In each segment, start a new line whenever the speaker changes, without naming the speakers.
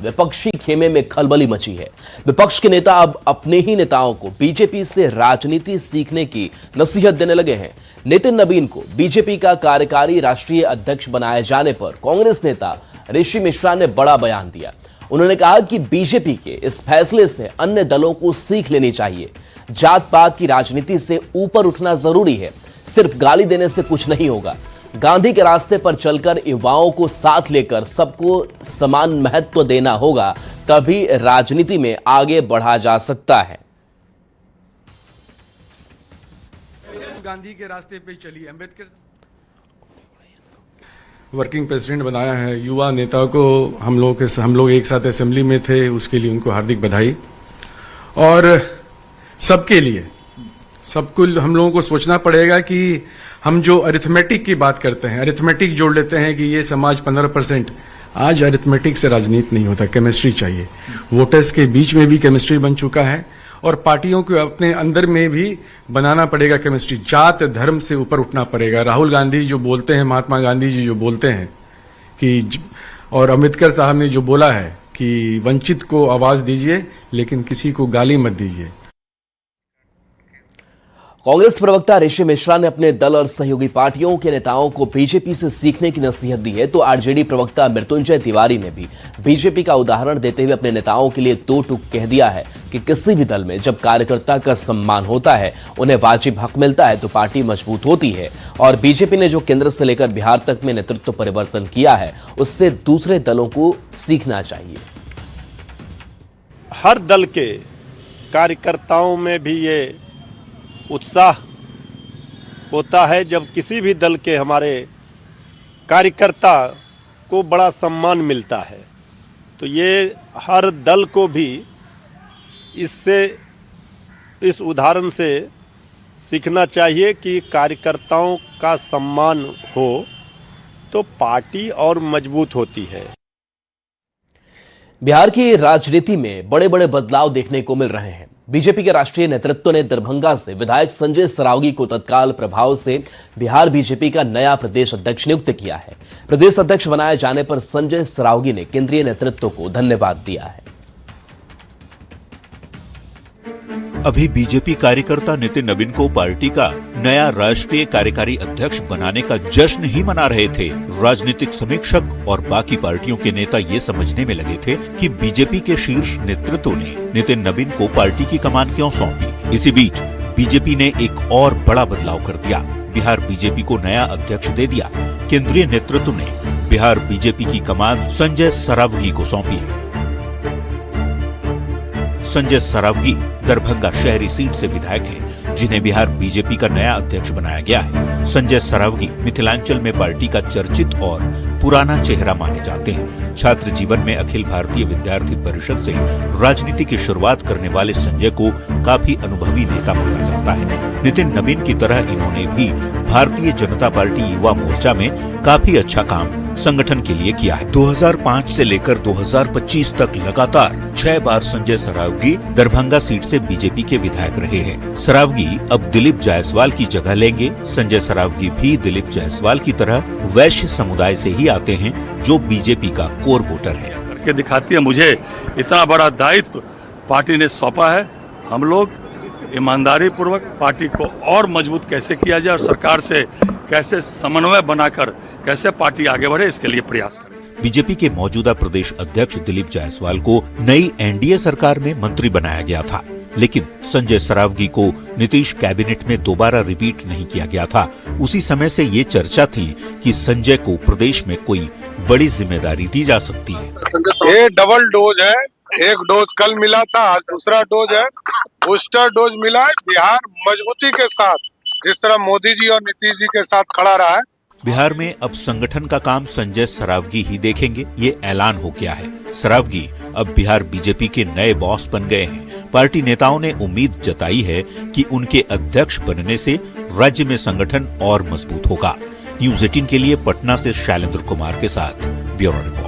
विपक्षी खेमे में खलबली मची है। विपक्ष के नेता अब अपने ही नेताओं को बीजेपी से राजनीति सीखने की नसीहत देने लगे हैं। नितिन नबीन को बीजेपी का कार्यकारी राष्ट्रीय अध्यक्ष बनाए जाने पर कांग्रेस नेता ऋषि मिश्रा ने बड़ा बयान दिया। उन्होंने कहा कि बीजेपी के इस फैसले से अन्य दलों को सीख लेनी चाहिए। जात पात की राजनीति से ऊपर उठना जरूरी है, सिर्फ गाली देने से कुछ नहीं होगा। गांधी के रास्ते पर चलकर युवाओं को साथ लेकर सबको समान महत्व देना होगा, तभी राजनीति में आगे बढ़ा जा सकता है।
गांधी के रास्ते पे चली, अम्बेडकर वर्किंग प्रेसिडेंट बनाया है। युवा नेता को हम लोग एक साथ असेंबली में थे, उसके लिए उनको हार्दिक बधाई। और सबके लिए सबको हम लोगों को सोचना पड़ेगा कि हम जो अरिथमेटिक की बात करते हैं, अरिथमेटिक जोड़ लेते हैं कि ये समाज 15%, आज अरिथमेटिक से राजनीति नहीं होता, केमिस्ट्री चाहिए। वोटर्स के बीच में भी केमिस्ट्री बन चुका है और पार्टियों को अपने अंदर में भी बनाना पड़ेगा केमिस्ट्री। जात धर्म से ऊपर उठना पड़ेगा। राहुल गांधी जो बोलते हैं, महात्मा गांधी जी जो बोलते हैं कि, और अम्बेडकर साहब ने जो बोला है कि वंचित को आवाज दीजिए लेकिन किसी को गाली मत दीजिए।
कांग्रेस प्रवक्ता ऋषि मिश्रा ने अपने दल और सहयोगी पार्टियों के नेताओं को बीजेपी से सीखने की नसीहत दी है, तो आरजेडी प्रवक्ता मृत्युंजय तिवारी ने भी बीजेपी का उदाहरण देते हुए अपने नेताओं के लिए दो टूक कह दिया है कि किसी भी दल में जब कार्यकर्ता का सम्मान होता है, उन्हें वाजिब हक मिलता है, तो पार्टी मजबूत होती है। और बीजेपी ने जो केंद्र से लेकर बिहार तक में नेतृत्व परिवर्तन किया है, उससे दूसरे दलों को सीखना चाहिए।
हर दल के कार्यकर्ताओं में भी ये उत्साह होता है जब किसी भी दल के हमारे कार्यकर्ता को बड़ा सम्मान मिलता है, तो ये हर दल को भी इस उदाहरण से सीखना चाहिए कि कार्यकर्ताओं का सम्मान हो तो पार्टी और मजबूत होती है।
बिहार की राजनीति में बड़े बड़े बदलाव देखने को मिल रहे हैं। बीजेपी के राष्ट्रीय नेतृत्व ने दरभंगा से विधायक संजय सरावगी को तत्काल प्रभाव से बिहार बीजेपी का नया प्रदेश अध्यक्ष नियुक्त किया है। प्रदेश अध्यक्ष बनाए जाने पर संजय सरावगी ने केंद्रीय नेतृत्व को धन्यवाद दिया है।
अभी बीजेपी कार्यकर्ता नितिन नबीन को पार्टी का नया राष्ट्रीय कार्यकारी अध्यक्ष बनाने का जश्न ही मना रहे थे। राजनीतिक समीक्षक और बाकी पार्टियों के नेता ये समझने में लगे थे कि बीजेपी के शीर्ष नेतृत्व ने नितिन नबीन को पार्टी की कमान क्यों सौंपी। इसी बीच बीजेपी ने एक और बड़ा बदलाव कर दिया। बिहार बीजेपी को नया अध्यक्ष दे दिया। केंद्रीय नेतृत्व ने बिहार बीजेपी की कमान संजय सरावगी को सौंपी है। संजय सरावगी दरभंगा शहरी सीट से विधायक हैं, जिन्हें बिहार बीजेपी का नया अध्यक्ष बनाया गया है। संजय सरावगी मिथिलांचल में पार्टी का चर्चित और पुराना चेहरा माने जाते हैं। छात्र जीवन में अखिल भारतीय विद्यार्थी परिषद से राजनीति की शुरुआत करने वाले संजय को काफी अनुभवी नेता माना जाता है। नितिन नबीन की तरह इन्होंने भी भारतीय जनता पार्टी युवा मोर्चा में काफी अच्छा काम संगठन के लिए किया है। 2005 से लेकर 2025 तक लगातार 6 बार संजय सरावगी दरभंगा सीट से बीजेपी के विधायक रहे हैं। सरावगी अब दिलीप जायसवाल की जगह लेंगे। संजय सरावगी भी दिलीप जायसवाल की तरह वैश्य समुदाय से ही आते हैं, जो बीजेपी का कोर वोटर है।
करके दिखाती है। मुझे इतना बड़ा दायित्व पार्टी ने सौंपा है। हम लोग ईमानदारी पूर्वक पार्टी को और मजबूत कैसे किया जाए और सरकार से कैसे समन्वय बनाकर कैसे पार्टी आगे बढ़े, इसके लिए प्रयास करें।
बीजेपी के मौजूदा प्रदेश अध्यक्ष दिलीप जायसवाल को नई एनडीए सरकार में मंत्री बनाया गया था, लेकिन संजय सरावगी को नीतीश कैबिनेट में दोबारा रिपीट नहीं किया गया था। उसी समय से ये चर्चा थी कि संजय को प्रदेश में कोई बड़ी जिम्मेदारी दी जा सकती है।
ये डबल डोज है, एक डोज कल मिला था, आज दूसरा डोज है, बूस्टर डोज मिला है। बिहार मजबूती के साथ, जिस तरह मोदी जी और नीतीश जी के साथ खड़ा रहा है,
बिहार में अब संगठन का काम संजय सरावगी ही देखेंगे, ये ऐलान हो गया है। सरावगी अब बिहार बीजेपी के नए बॉस बन गए हैं। पार्टी नेताओं ने उम्मीद जताई है कि उनके अध्यक्ष बनने से राज्य में संगठन और मजबूत होगा। न्यूज 18 के लिए पटना से शैलेंद्र कुमार के साथ ब्यूरो रिपोर्ट।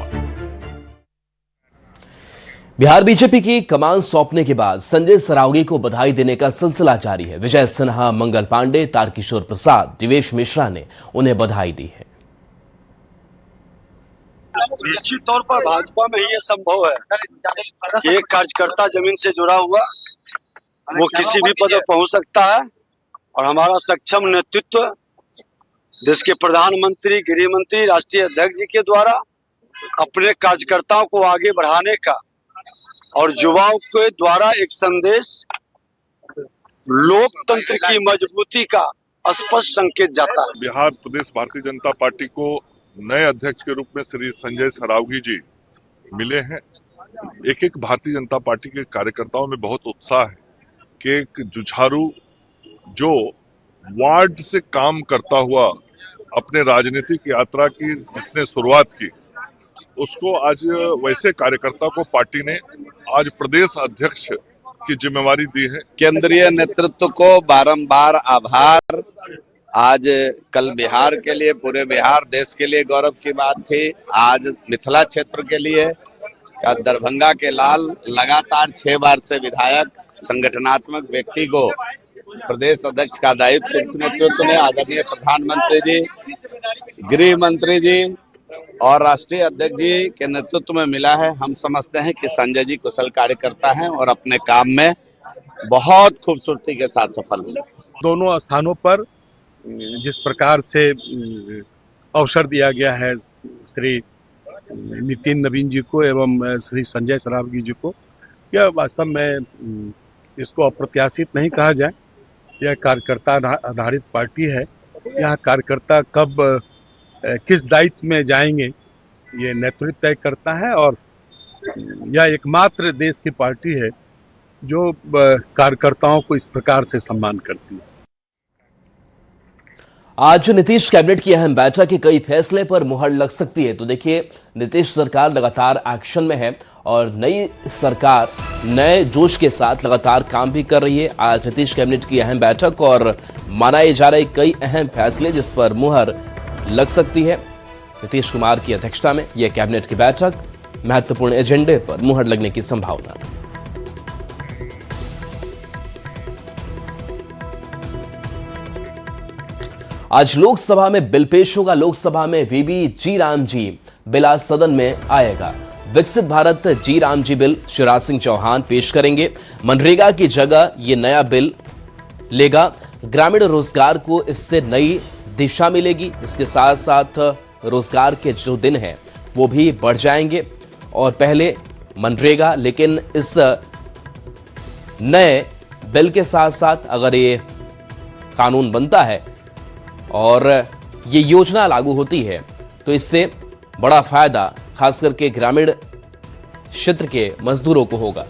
बिहार बीजेपी की कमान सौंपने के बाद संजय सरावगी को बधाई देने का सिलसिला जारी है। विजय सिन्हा, मंगल पांडे, तारकिशोर प्रसाद, दिवेश मिश्रा ने उन्हें बधाई दी है।
निश्चित तौर पर भाजपा में ही ये संभव है कि एक कार्यकर्ता जमीन से जुड़ा हुआ वो किसी भी पद पर पहुंच सकता है और हमारा सक्षम नेतृत्व देश के प्रधानमंत्री, गृह मंत्री, राष्ट्रीय अध्यक्ष जी के द्वारा अपने कार्यकर्ताओं को आगे बढ़ाने का और युवाओं के द्वारा एक संदेश लोकतंत्र की मजबूती का स्पष्ट संकेत जाता है।
बिहार प्रदेश भारतीय जनता पार्टी को नए अध्यक्ष के रूप में श्री संजय सरावगी जी मिले हैं। एक भारतीय जनता पार्टी के कार्यकर्ताओं में बहुत उत्साह है कि एक जुझारू जो वार्ड से काम करता हुआ अपने राजनीतिक यात्रा की जिसने शुरुआत की, उसको आज वैसे कार्यकर्ता को पार्टी ने आज प्रदेश अध्यक्ष की जिम्मेवारी दी है।
केंद्रीय नेतृत्व को बारंबार आभार। आज कल बिहार के लिए, पूरे बिहार देश के लिए गौरव की बात थी। आज मिथिला क्षेत्र के लिए दरभंगा के लाल लगातार 6 बार से विधायक संगठनात्मक व्यक्ति को प्रदेश अध्यक्ष का दायित्व शीर्ष नेतृत्व ने, आदरणीय प्रधानमंत्री जी, गृह मंत्री जी और राष्ट्रीय अध्यक्ष जी के नेतृत्व में मिला है। हम समझते हैं कि संजय जी कुशल कार्यकर्ता हैं और अपने काम में बहुत खूबसूरती के साथ सफल हुए।
दोनों स्थानों पर जिस प्रकार से अवसर दिया गया है श्री नितिन नवीन जी को एवं श्री संजय सरावगी जी को, यह वास्तव में इसको अप्रत्याशित नहीं कहा जाए। यह कार्यकर्ता आधारित पार्टी है। यह कार्यकर्ता कब किस दायित्व में जाएंगे ये नेतृत्व तय करता है और यह एकमात्र देश की पार्टी है जो कार्यकर्ताओं को इस प्रकार से सम्मान करती है।
आज नीतीश कैबिनेट की अहम बैठक के कई फैसले पर मुहर लग सकती है। तो देखिए, नीतीश सरकार लगातार एक्शन में है और नई सरकार नए जोश के साथ लगातार काम भी कर रही है। आज नीतीश कैबिनेट की अहम बैठक और मनाए जा रहे कई अहम फैसले जिस पर मुहर लग सकती है। नीतीश कुमार की अध्यक्षता में यह कैबिनेट की बैठक, महत्वपूर्ण एजेंडे पर मुहर लगने की संभावना। आज लोकसभा में बिल पेश होगा। लोकसभा में वीबी जी राम जी बिल आज सदन में आएगा। विकसित भारत जी राम जी बिल शिवराज सिंह चौहान पेश करेंगे। मनरेगा की जगह ये नया बिल लेगा। ग्रामीण रोजगार को इससे नई दिशा मिलेगी। इसके साथ साथ रोजगार के जो दिन हैं वो भी बढ़ जाएंगे। और पहले मनरेगा, लेकिन इस नए बिल के साथ साथ अगर ये कानून बनता है और ये योजना लागू होती है तो इससे बड़ा फायदा खास करके ग्रामीण क्षेत्र के मजदूरों को होगा।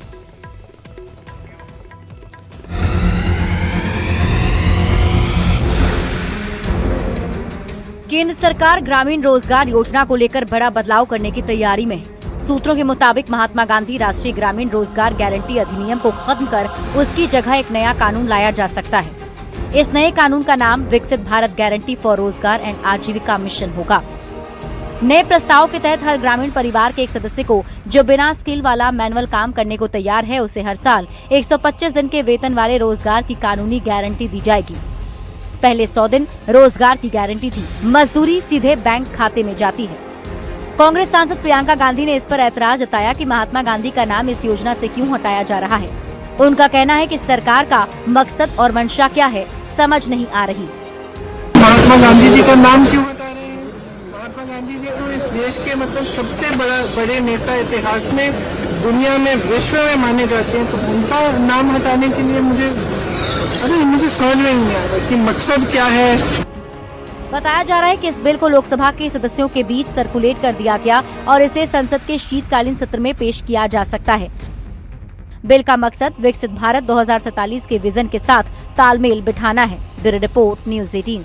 केंद्र सरकार ग्रामीण रोजगार योजना को लेकर बड़ा बदलाव करने की तैयारी में है। सूत्रों के मुताबिक महात्मा गांधी राष्ट्रीय ग्रामीण रोजगार गारंटी अधिनियम को खत्म कर उसकी जगह एक नया कानून लाया जा सकता है। इस नए कानून का नाम विकसित भारत गारंटी फॉर रोजगार एंड आजीविका मिशन होगा। नए प्रस्ताव के तहत हर ग्रामीण परिवार के एक सदस्य को जो बिना स्किल वाला मैनुअल काम करने को तैयार है, उसे हर साल 125 दिन के वेतन वाले रोजगार की कानूनी गारंटी दी जाएगी। पहले 100 दिन रोजगार की गारंटी थी। मजदूरी सीधे बैंक खाते में जाती है। कांग्रेस सांसद प्रियंका गांधी ने इस पर ऐतराज जताया कि महात्मा गांधी का नाम इस योजना से क्यों हटाया जा रहा है। उनका कहना है कि सरकार का मकसद और मंशा क्या है समझ नहीं आ रही।
महात्मा गांधी जी का नाम क्यों हटा रहे हैं? महात्मा गांधी जी तो इस देश के सबसे बड़े नेता इतिहास में, दुनिया में, विश्व में माने जाते हैं। तो उनका नाम हटाने के लिए मुझे समझ में नहीं आ रहा कि मकसद क्या है।
बताया जा रहा है कि इस बिल को लोकसभा के सदस्यों के बीच सर्कुलेट कर दिया गया और इसे संसद के शीतकालीन सत्र में पेश किया जा सकता है। बिल का मकसद विकसित भारत 2047 के विजन के साथ तालमेल बिठाना है। Bureau report, news 18।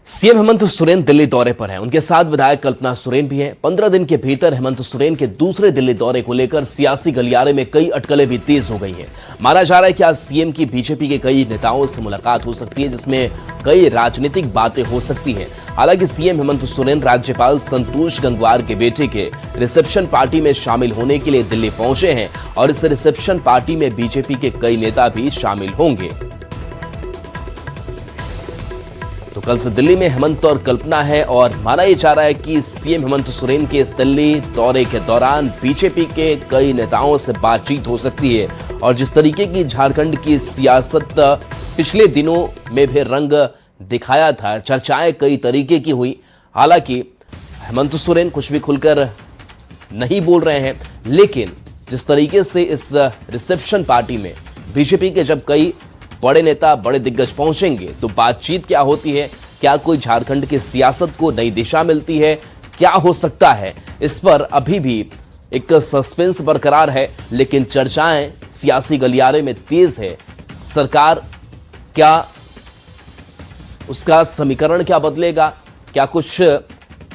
CM Hemant Soren Delhi दौरे पर हैं। उनके साथ विधायक कल्पना सोरेन भी हैं। 15 दिन के भीतर हेमंत सोरेन के दूसरे दिल्ली दौरे को लेकर सियासी गलियारे में कई अटकलें भी तेज हो गई हैं। माना जा रहा है कि आज सीएम की बीजेपी के कई नेताओं से मुलाकात हो सकती है, जिसमें कई राजनीतिक बातें हो सकती हैं। हालांकि सीएम हेमंत सोरेन राज्यपाल संतोष गंगवार के बेटे के रिसेप्शन पार्टी में शामिल होने के लिए दिल्ली पहुंचे हैं और इस रिसेप्शन पार्टी में बीजेपी के कई नेता भी शामिल होंगे। कल से दिल्ली में हेमंत और कल्पना है और माना ये जा रहा है कि सीएम हेमंत सोरेन के इस दिल्ली दौरे के दौरान बीजेपी के कई नेताओं से बातचीत हो सकती है। और जिस तरीके की झारखंड की सियासत पिछले दिनों में भी रंग दिखाया था, चर्चाएं कई तरीके की हुई। हालांकि हेमंत सोरेन कुछ भी खुलकर नहीं बोल रहे हैं, लेकिन जिस तरीके से इस रिसेप्शन पार्टी में बीजेपी के जब कई बड़े नेता, बड़े दिग्गज पहुंचेंगे तो बातचीत क्या होती है, क्या कोई झारखंड की सियासत को नई दिशा मिलती है, क्या हो सकता है, इस पर अभी भी एक सस्पेंस बरकरार है। लेकिन चर्चाएं सियासी गलियारे में तेज है। सरकार क्या, उसका समीकरण क्या बदलेगा, क्या कुछ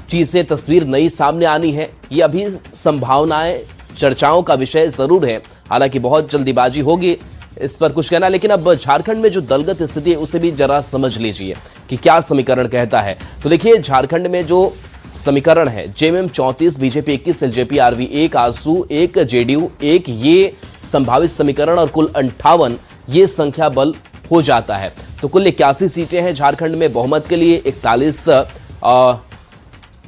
चीजें, तस्वीर नई सामने आनी है, ये अभी संभावनाएं, चर्चाओं का विषय जरूर है। हालांकि बहुत जल्दीबाजी होगी इस पर कुछ कहना। लेकिन अब झारखंड में जो दलगत स्थिति है उसे भी जरा समझ लीजिए कि क्या समीकरण कहता है। तो देखिए, झारखंड में जो समीकरण है, JMM 34, BJP 21, LJP RV 1, AJSU 1, JDU 1, ये संभावित समीकरण और कुल 58 ये संख्या बल हो जाता है। तो कुल 81 सीटें हैं झारखंड में। बहुमत के लिए 41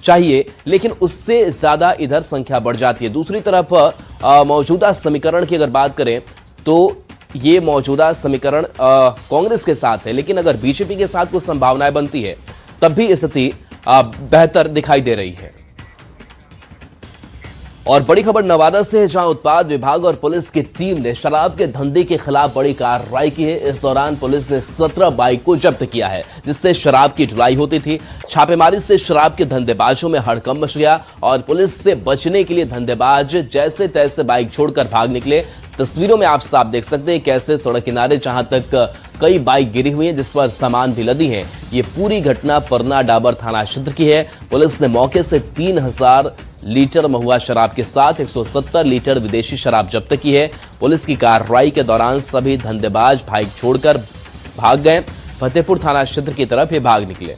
चाहिए, लेकिन उससे ज्यादा इधर संख्या बढ़ जाती है। दूसरी तरफ मौजूदा समीकरण की अगर बात करें तो ये मौजूदा समीकरण कांग्रेस के साथ है, लेकिन अगर बीजेपी के साथ कुछ संभावनाएं बनती है तब भी स्थिति बेहतर दिखाई दे रही है। और बड़ी खबर नवादा से है, जहां उत्पाद विभाग और पुलिस की टीम ने शराब के धंधे के खिलाफ बड़ी कार्रवाई की है। इस दौरान पुलिस ने 17 बाइक को जब्त किया है, जिससे शराब की ढुलाई होती थी। छापेमारी से शराब के धंधेबाजों में हड़कंप मच गया और पुलिस से बचने के लिए धंधेबाज जैसे तैसे बाइक छोड़कर भाग निकले। तस्वीरों में आप साफ देख सकते हैं कैसे सड़क किनारे जहां तक कई बाइक गिरी हुई हैं, जिस पर सामान भी लदी हैं। ये पूरी घटना परना डाबर थाना क्षेत्र की है। पुलिस ने मौके से 3000 लीटर महुआ शराब के साथ 170 लीटर विदेशी शराब जब्त की है। पुलिस की कार्रवाई के दौरान सभी धंधेबाज बाइक छोड़कर भाग गए। फतेहपुर थाना क्षेत्र की तरफ ये भाग निकले।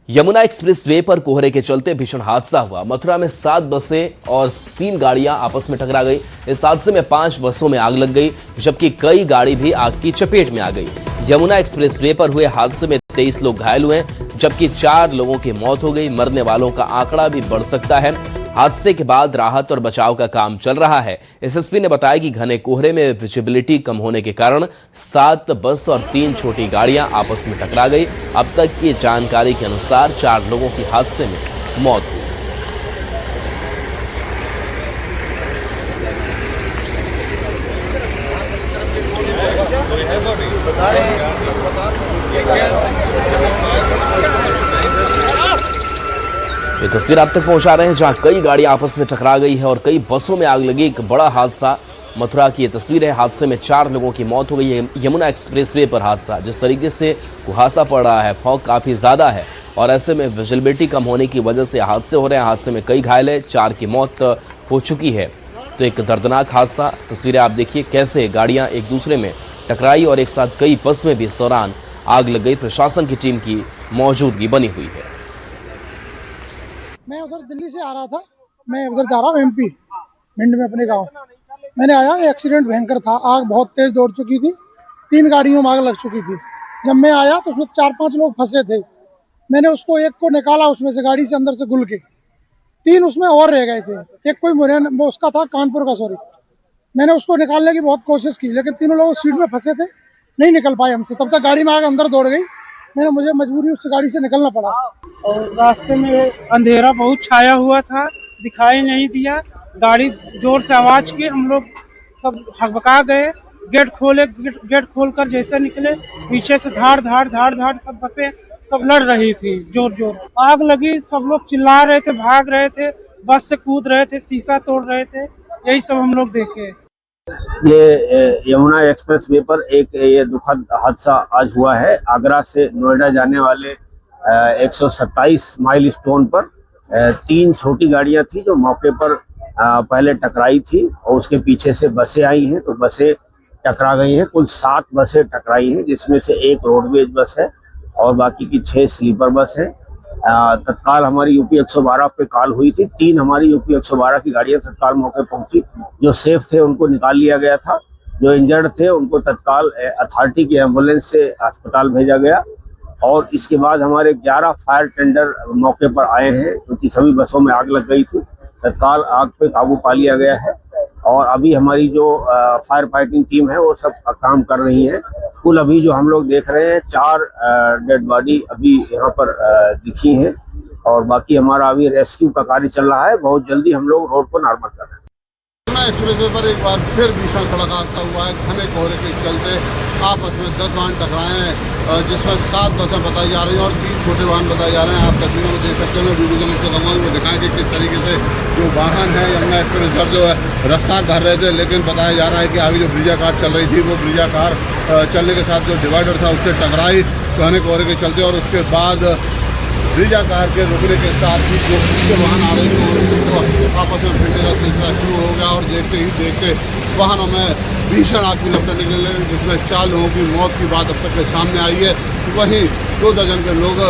यमुना एक्सप्रेसवे पर कोहरे के चलते भीषण हादसा हुआ। मथुरा में 7 बसें और 3 गाड़ियां आपस में टकरा गई। इस हादसे में 5 बसों में आग लग गई, जबकि कई गाड़ी भी आग की चपेट में आ गई। यमुना एक्सप्रेसवे पर हुए हादसे में 23 लोग घायल हुए, जबकि 4 लोगों की मौत हो गई। मरने वालों का आंकड़ा भी बढ़ सकता है। हादसे के बाद राहत और बचाव का काम चल रहा है। एसएसपी ने बताया कि घने कोहरे में विजिबिलिटी कम होने के कारण 7 बस और 3 छोटी गाड़ियां आपस में टकरा गई। अब तक की जानकारी के अनुसार 4 लोगों की हादसे में मौत हुई। ये तस्वीर आप तक पहुंचा रहे हैं जहां कई गाड़ियां आपस में टकरा गई है और कई बसों में आग लगी। एक बड़ा हादसा मथुरा की ये तस्वीर है। हादसे में 4 लोगों की मौत हो गई है। यमुना एक्सप्रेसवे पर हादसा, जिस तरीके से कुहासा पड़ रहा है, फॉग काफ़ी ज़्यादा है और ऐसे में विजिबिलिटी कम होने की वजह से हादसे हो रहे हैं। हादसे में कई घायल है, 4 की मौत हो चुकी है। तो एक दर्दनाक हादसा। तस्वीरें आप देखिए कैसे गाड़ियाँ एक दूसरे में टकराई और एक साथ कई बस में भी इस दौरान आग लग गई। प्रशासन की टीम की मौजूदगी बनी हुई है।
मैं उधर दिल्ली से आ रहा था, मैं उधर जा रहा हूँ एमपी भिंड में अपने गांव। मैंने आया, एक्सीडेंट भयंकर था, आग बहुत तेज दौड़ चुकी थी, 3 गाड़ियों में आग लग चुकी थी। जब मैं आया तो उसमें 4-5 लोग फंसे थे। मैंने उसको एक को निकाला उसमें से, गाड़ी से अंदर से घुल के। 3 उसमें और रह गए थे। एक कोई उसका था कानपुर का, सॉरी। मैंने उसको निकालने की बहुत कोशिश की, लेकिन तीनों लोग सीट में फंसे थे, नहीं निकल पाए हमसे। तब तक गाड़ी में आग अंदर दौड़ गई। मुझे मजबूरी उस गाड़ी से निकलना पड़ा।
और रास्ते में अंधेरा बहुत छाया हुआ था, दिखाई नहीं दिया। गाड़ी जोर से आवाज की, हम लोग सब हकबका गए। गेट खोलकर जैसे निकले, पीछे से धाड़ धाड़ सब बसें सब लड़ रही थी जोर से। आग लगी, सब लोग चिल्ला रहे थे, भाग रहे थे, बस से कूद रहे थे, शीशा तोड़ रहे थे। यही सब हम लोग देखे।
ये यमुना एक्सप्रेसवे पर एक ये दुखद हादसा आज हुआ है। आगरा से नोएडा जाने वाले 127 माइल स्टोन पर 3 छोटी गाड़ियां थी जो मौके पर पहले टकराई थी और उसके पीछे से बसें आई हैं, तो बसें टकरा गई हैं। कुल 7 बसें टकराई हैं, जिसमें से 1 रोडवेज बस है और बाकी की 6 स्लीपर बस है। तत्काल हमारी यूपी 112 पे कॉल हुई थी। 3 हमारी यूपी 112 की गाड़ियां तत्काल मौके पहुंची। जो सेफ थे उनको निकाल लिया गया था जो इंजर्ड थे उनको तत्काल अथॉरिटी की एम्बुलेंस से अस्पताल भेजा गया और इसके बाद हमारे 11 फायर टेंडर मौके पर आए हैं क्योंकि सभी बसों में आग लग गई थी। तत्काल आग पे काबू पा लिया गया है और अभी हमारी जो फायर फाइटिंग टीम है वो सब काम कर रही है। कुल अभी जो हम लोग देख रहे हैं 4 डेड बॉडी अभी यहाँ पर दिखी हैं और बाकी हमारा अभी रेस्क्यू का कार्य चल रहा है। बहुत जल्दी हम लोग रोड को नॉर्मल कर रहे हैं।
एक्सप्रेस वे पर एक बार फिर भीषण सड़क हादसा हुआ है। घने कोहरे के चलते आपस में 10 वाहन टकराए हैं जिसमें 7 बसें बताई जा रही हैं और 3 छोटे वाहन बताए जा रहे हैं। आप तस्वीरों में देख सकते हैं। मैं वीडियो जर्नलिस्ट से कहूँगा वो दिखाएं कि किस तरीके से जो वाहन है यमुना एक्सप्रेस पर जो है रफ्तार भर रहे थे, लेकिन बताया जा रहा है कि अभी जो ब्रिजा कार चल रही थी वो ब्रिजा कार चलने के साथ जो डिवाइडर था उससे टकराई घने कोहरे के चलते और उसके बाद ब्रिजा कार के रुकने के साथ ही जो पीछे वाहन आ रहे थे उनको आपस में भिड़ने का सिलसिला शुरू हो गया और देखते ही देखते वाहनों में भीषण आग की लपटें निकलने लगी जिसमें 4 लोगों की मौत की बात अब तक के सामने आई है। वहीं 2 दर्जन के लोग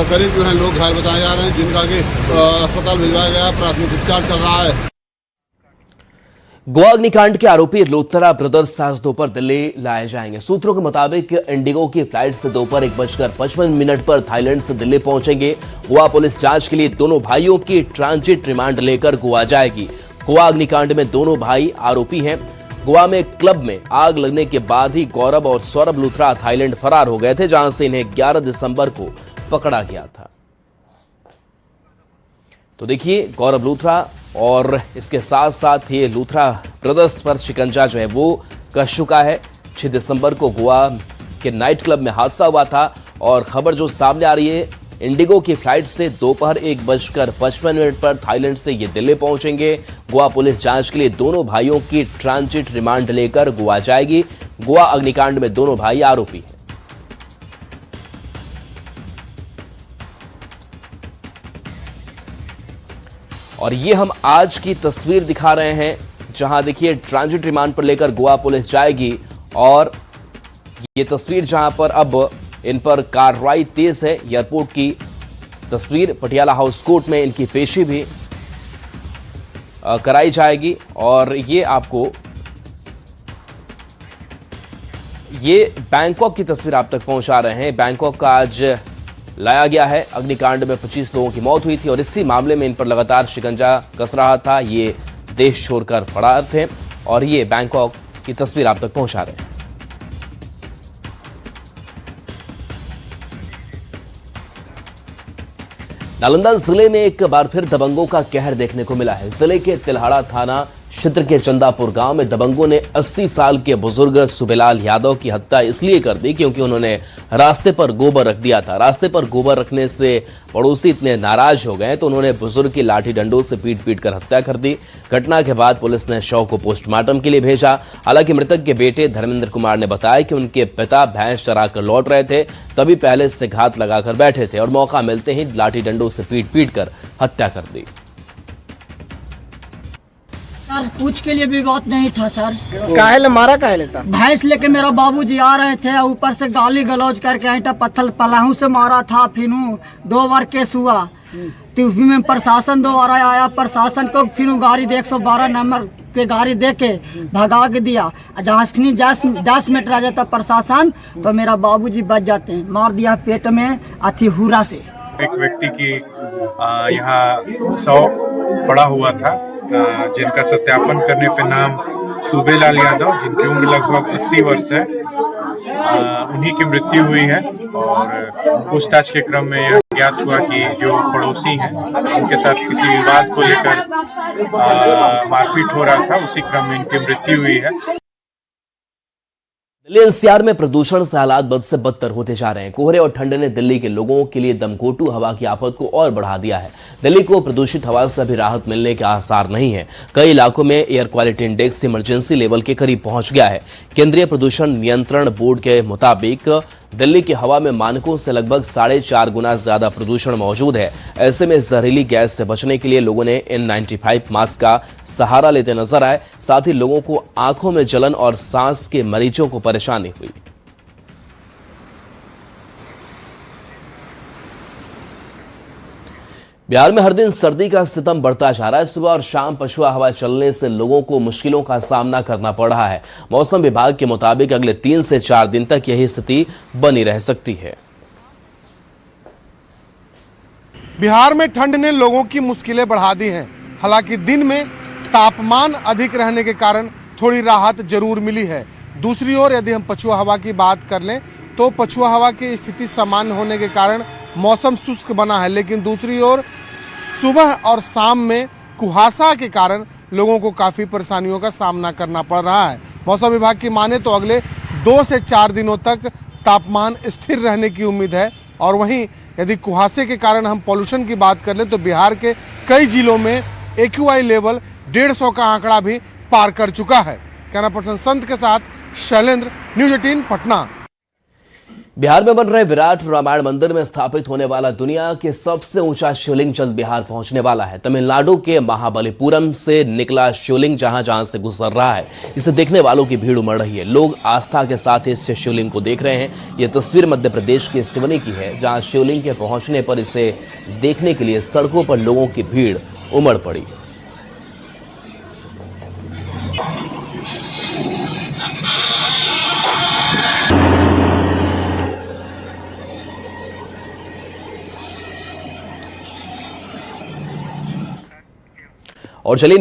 करीब जो हैं लोग घायल बताए जा रहे हैं जिनका कि अस्पताल भिजवाया गया, प्राथमिक उपचार चल रहा है।
गोवा अग्निकांड के आरोपी लोथरा ब्रदर्स आज दोपहर दिल्ली लाए जाएंगे। सूत्रों के मुताबिक इंडिगो की फ्लाइट से दोपहर 1:55 पर थाईलैंड से दिल्ली पहुंचेंगे। गोवा पुलिस जांच के लिए दोनों भाइयों की ट्रांजिट रिमांड लेकर गोवा जाएगी। गोवा अग्निकांड में दोनों भाई आरोपी हैं। गोवा में क्लब में आग लगने के बाद ही गौरव और सौरभ लूथरा थाईलैंड फरार हो गए थे, जहां से इन्हें 11 दिसंबर को पकड़ा गया था। तो देखिए, गौरव लूथरा और इसके साथ साथ ये लूथरा ब्रदर्स पर शिकंजा जो है वो कस चुका है। 6 दिसंबर को गोवा के नाइट क्लब में हादसा हुआ था और खबर जो सामने आ रही है, इंडिगो की फ्लाइट से दोपहर 1:55 पर थाईलैंड से ये दिल्ली पहुंचेंगे। गोवा पुलिस जांच के लिए दोनों भाइयों की ट्रांजिट रिमांड लेकर गोवा जाएगी। गोवा अग्निकांड में दोनों भाई आरोपी हैं। और ये हम आज की तस्वीर दिखा रहे हैं, जहां देखिए ट्रांजिट रिमांड पर लेकर गोवा पुलिस जाएगी और ये तस्वीर जहां पर अब इन पर कार्रवाई तेज है। एयरपोर्ट की तस्वीर, पटियाला हाउस कोर्ट में इनकी पेशी भी कराई जाएगी और ये आपको ये बैंकॉक की तस्वीर आप तक पहुंचा रहे हैं। बैंकॉक का आज लाया गया है। अग्निकांड में 25 लोगों की मौत हुई थी और इसी मामले में इन पर लगातार शिकंजा कस रहा था। ये देश छोड़कर फरार थे और ये बैंकॉक की तस्वीर आप तक पहुंचा रहे हैं। नालंदा जिले में एक बार फिर दबंगों का कहर देखने को मिला है। जिले के तिल्हाड़ा थाना क्षेत्र के चंदापुर गांव में दबंगों ने 80 साल के बुजुर्ग सुबेलाल यादव की हत्या इसलिए कर दी क्योंकि उन्होंने रास्ते पर गोबर रख दिया था। रास्ते पर गोबर रखने से पड़ोसी इतने नाराज हो गए तो उन्होंने बुजुर्ग की लाठी डंडों से पीट कर हत्या कर दी। घटना के बाद पुलिस ने शव को पोस्टमार्टम के लिए भेजा। हालांकि मृतक के बेटे धर्मेंद्र कुमार ने बताया कि उनके पिता भैंस चरा कर लौट रहे थे, तभी पहले से घात लगाकर बैठे थे और मौका मिलते ही लाठी डंडों से पीट कर हत्या कर दी।
सर पूछ के लिए भी बात नहीं था सर।
काहे मारा काहे था?
भैंस लेके मेरा बाबूजी आ रहे थे, ऊपर से गाली गलौज करके ईंटा पत्थर पलाहू से मारा था। फिर 2 बार केस हुआ तो में प्रशासन 2 बार आया। प्रशासन को फिर गाड़ी 112 नंबर के गाड़ी दे के भगा के दिया। जहाँ 10 मिनट रह जाता प्रशासन तो मेरा बाबूजी बच जाते हैं। मार दिया पेट में अथी हुरा से।
एक व्यक्ति की यहाँ शव पड़ा हुआ था जिनका सत्यापन करने पे नाम सुबेलाल यादव, जिनकी उम्र लगभग 80 वर्ष है, उन्हीं की मृत्यु हुई है। और पूछताछ के क्रम में यह ज्ञात हुआ कि जो पड़ोसी हैं उनके साथ किसी विवाद को लेकर मारपीट हो रहा था, उसी क्रम में इनकी मृत्यु हुई है।
दिल्ली एनसीआर में प्रदूषण से हालात बद से बदतर होते जा रहे हैं। कोहरे और ठंड ने दिल्ली के लोगों के लिए दमघोटू हवा की आफत को और बढ़ा दिया है। दिल्ली को प्रदूषित हवा से अभी राहत मिलने के आसार नहीं है। कई इलाकों में air quality index emergency level के करीब पहुंच गया है। केंद्रीय प्रदूषण नियंत्रण बोर्ड के मुताबिक दिल्ली की हवा में मानकों से लगभग 4.5 गुना ज्यादा प्रदूषण मौजूद है। ऐसे में जहरीली गैस से बचने के लिए लोगों ने N95 मास्क का सहारा लेते नजर आए। साथ ही लोगों को आंखों में जलन और सांस के मरीजों को परेशानी हुई। बिहार में हर दिन सर्दी का सितम बढ़ता जा रहा है। सुबह और शाम पछुआ हवा चलने से लोगों को मुश्किलों का सामना करना पड़ रहा है। मौसम विभाग के मुताबिक अगले 3 से 4 दिन तक यही स्थिति बनी रह सकती है।
बिहार में ठंड ने लोगों की मुश्किलें बढ़ा दी हैं। हालांकि दिन में तापमान अधिक रहने के कारण थोड़ी राहत जरूर मिली है। दूसरी ओर यदि हम पछुआ हवा की बात कर लें तो पछुआ हवा की स्थिति सामान्य होने के कारण मौसम शुष्क बना है, लेकिन दूसरी ओर सुबह और शाम में कुहासा के कारण लोगों को काफ़ी परेशानियों का सामना करना पड़ रहा है। मौसम विभाग की माने तो अगले 2 से 4 दिनों तक तापमान स्थिर रहने की उम्मीद है। और वहीं यदि कुहासे के कारण हम पॉल्यूशन की बात कर लें तो बिहार के कई जिलों में AQI लेवल 150 का आंकड़ा भी पार कर चुका है। कैमरा पर्सन संत के साथ शैलेंद्र, न्यूज़ 18 पटना।
बिहार में बन रहे विराट रामायण मंदिर में स्थापित होने वाला दुनिया के सबसे ऊंचा शिवलिंग जल्द बिहार पहुंचने वाला है। तमिलनाडु के महाबलीपुरम से निकला शिवलिंग जहां से गुजर रहा है, इसे देखने वालों की भीड़ उमड़ रही है। लोग आस्था के साथ इस शिवलिंग को देख रहे हैं। यह तस्वीर मध्य प्रदेश के सिवनी की है, जहां शिवलिंग के पहुंचने पर इसे देखने के लिए सड़कों पर लोगों की भीड़ उमड़ पड़ी। और चलिए